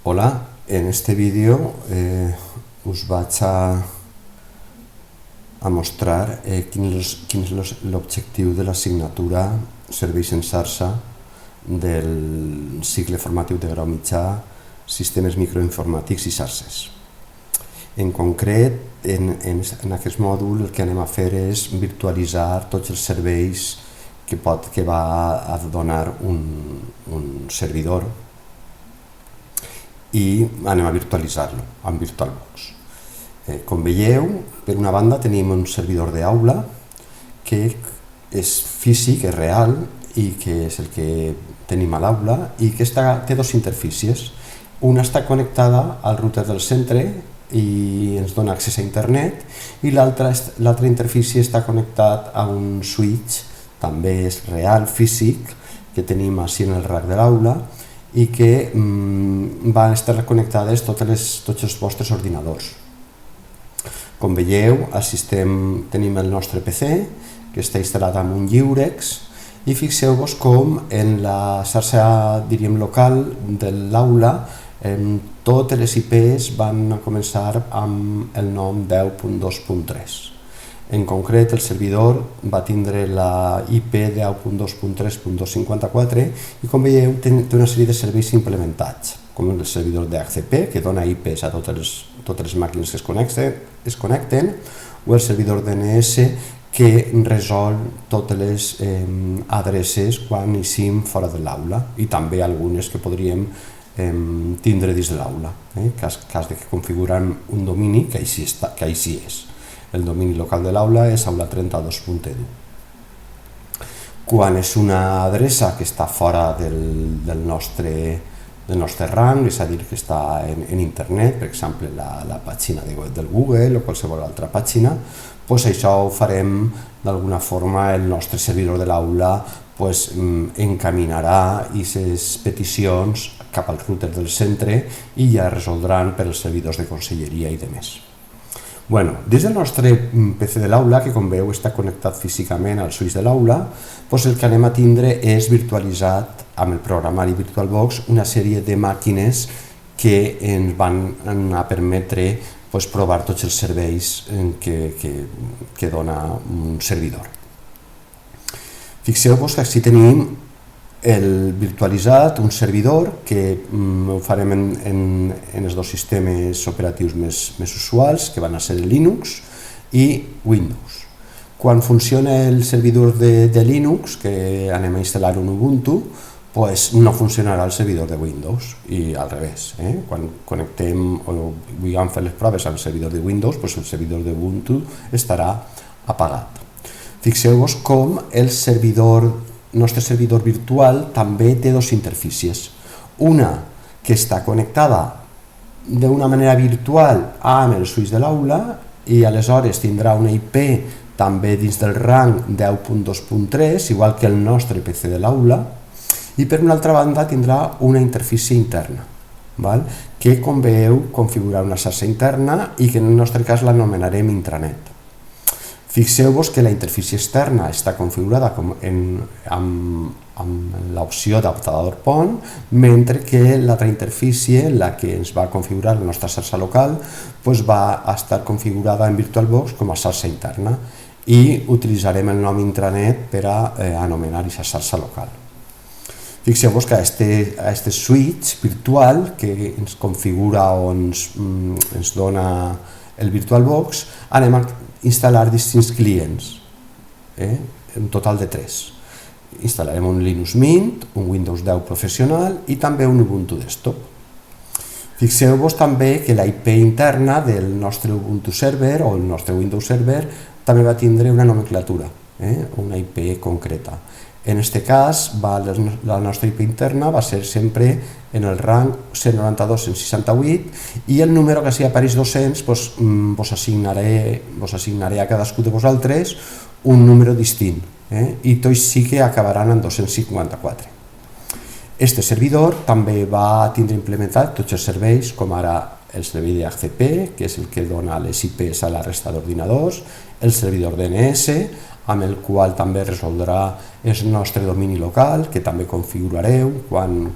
Hola, en este vídeo us vaig a mostrar quin és l'objectiu de l'assignatura Serveis en xarxa del cicle formatiu de grau mitjà Sistemes microinformàtics i xarxes. En concret, en aquest mòdul el que anem a fer és virtualitzar tots els serveis que va a donar un servidor i anem a virtualitzar-lo amb VirtualBox. Com veieu, per una banda tenim un servidor d'aula que és físic, és real i que és el que tenim a l'aula i que té dues interfícies. Una està connectada al router del centre i ens dona accés a internet i l'altra interfície està connectada a un switch, també és real, físic, que tenim així en el rack de l'aula i que van estar connectades tots els vostres ordinadors. Com veieu, tenim el nostre PC, que està instal·lat en un Lliurex, i fixeu-vos com en la xarxa, diríem, local de l'aula, totes les IPs van començar amb el nom 10.2.3. En concret, el servidor va tindre la IP 10.2.3.254 i, com veieu, té una sèrie de serveis implementats, com el servidor d'HCP, que dona IPs a totes les màquines que es connecten, o el servidor DNS, que resol totes les adreces quan eixim fora de l'aula i també algunes que podríem tindre dins de l'aula, en cas de que configuren un domini que així és. El domini local de l'aula és aula32.edu. Quan és una adreça que està fora del nostre rang, és a dir, que està en internet, per exemple, la pàgina del Google o qualsevol altra pàgina, doncs això ho farem d'alguna forma, el nostre servidor de l'aula encaminarà aquestes peticions cap al router del centre i ja resoldran per als servidors de conselleria i demés. Des del nostre PC de l'aula, que com veieu està connectat físicament al switch de l'aula, el que anem a tindre és virtualitzat amb el programari VirtualBox una sèrie de màquines que ens van a permetre provar tots els serveis que dona un servidor. Fixeu-vos que així tenim el virtualitzat, un servidor que ho farem en els dos sistemes operatius més usuals, que van a ser Linux i Windows. Quan funciona el servidor de Linux, que anem a instal·lar un Ubuntu, no funcionarà el servidor de Windows i al revés. Quan connectem o vulguem fer les proves al servidor de Windows, el servidor de Ubuntu estarà apagat. Fixeu-vos com el nostre servidor virtual també té dues interfícies. Una que està connectada d'una manera virtual amb el switch de l'aula i aleshores tindrà una IP també dins del rang 10.2.3, igual que el nostre PC de l'aula, i per una altra banda tindrà una interfície interna, que, com veieu, configura una xarxa interna i que en el nostre cas l'anomenarem intranet. Fixeu-vos que la interfície externa està configurada amb l'opció d'adaptador PON, mentre que l'altra interfície, la que ens va configurar la nostra xarxa local, va estar configurada en VirtualBox com a xarxa interna i utilitzarem el nom intranet per a anomenar aquesta xarxa local. Fixeu-vos que a aquest switch virtual que ens configura o ens dona el VirtualBox anem a instal·lar distints clients, un total de 3. Instal·larem un Linux Mint, un Windows 10 professional i també un Ubuntu Desktop. Fixeu-vos també que la IP interna del nostre Ubuntu Server o el nostre Windows Server també va tindre una nomenclatura, una IP concreta. En aquest cas, la nostra IP interna va ser sempre en el rang 192.168 i el número que si apareix 200 vos assignaré a cadascú de vosaltres un número distint i tots sí que acabaran en 254. Este servidor també va tindre implementat tots els serveis, com ara el servei d'HCP, que és el que dona les IPs a la resta d'ordinadors, el servidor DNS, amb el qual també resoldrà el nostre domini local, que també configurareu quan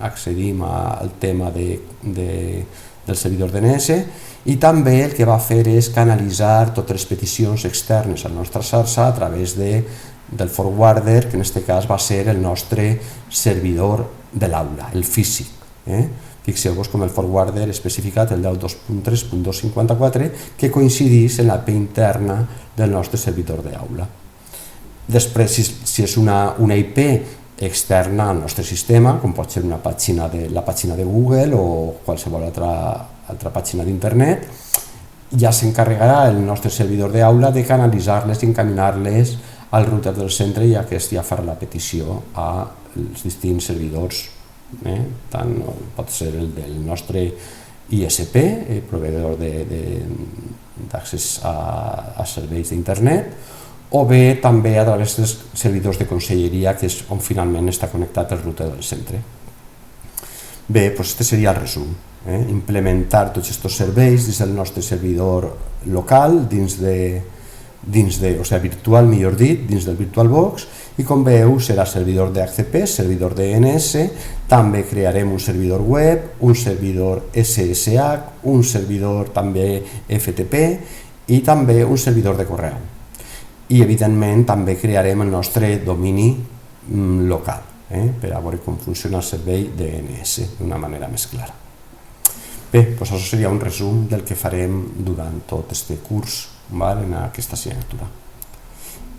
accedim al tema del servidor DNS, i també el que va fer és canalitzar totes les peticions externes a la nostra xarxa a través del forwarder, que en aquest cas va ser el nostre servidor de l'aula, el físic. Fixeu-vos com el forwarder especificat, el 10.2.3.254, que coincideix en la IP interna del nostre servidor d'aula. Després, si és una IP externa al nostre sistema, com pot ser la pàgina de Google o qualsevol altra pàgina d'internet, ja s'encarregarà el nostre servidor d'aula de canalitzar-les i encaminar-les al router del centre, i aquest ja farà la petició als distints servidors. Tant pot ser el del nostre ISP, proveïdor d'accés a serveis d'internet, o bé també a través dels servidors de conselleria, que és on finalment està connectat el router del centre. Bé, doncs aquest seria el resum. Implementar tots aquests serveis dins del nostre servidor local, virtual, millor dit, dins del VirtualBox, i com veieu serà servidor d'HCP, servidor DNS, també crearem un servidor web, un servidor SSH, un servidor també FTP i també un servidor de correu. I evidentment també crearem el nostre domini local per a veure com funciona el servei DNS d'una manera més clara. Bé, doncs això seria un resum del que farem durant tot aquest curs en aquesta assignatura.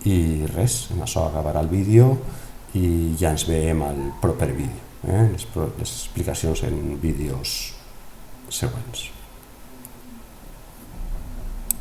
I res, amb això acabarà el vídeo i ja ens veiem al proper vídeo, les explicacions en vídeos següents.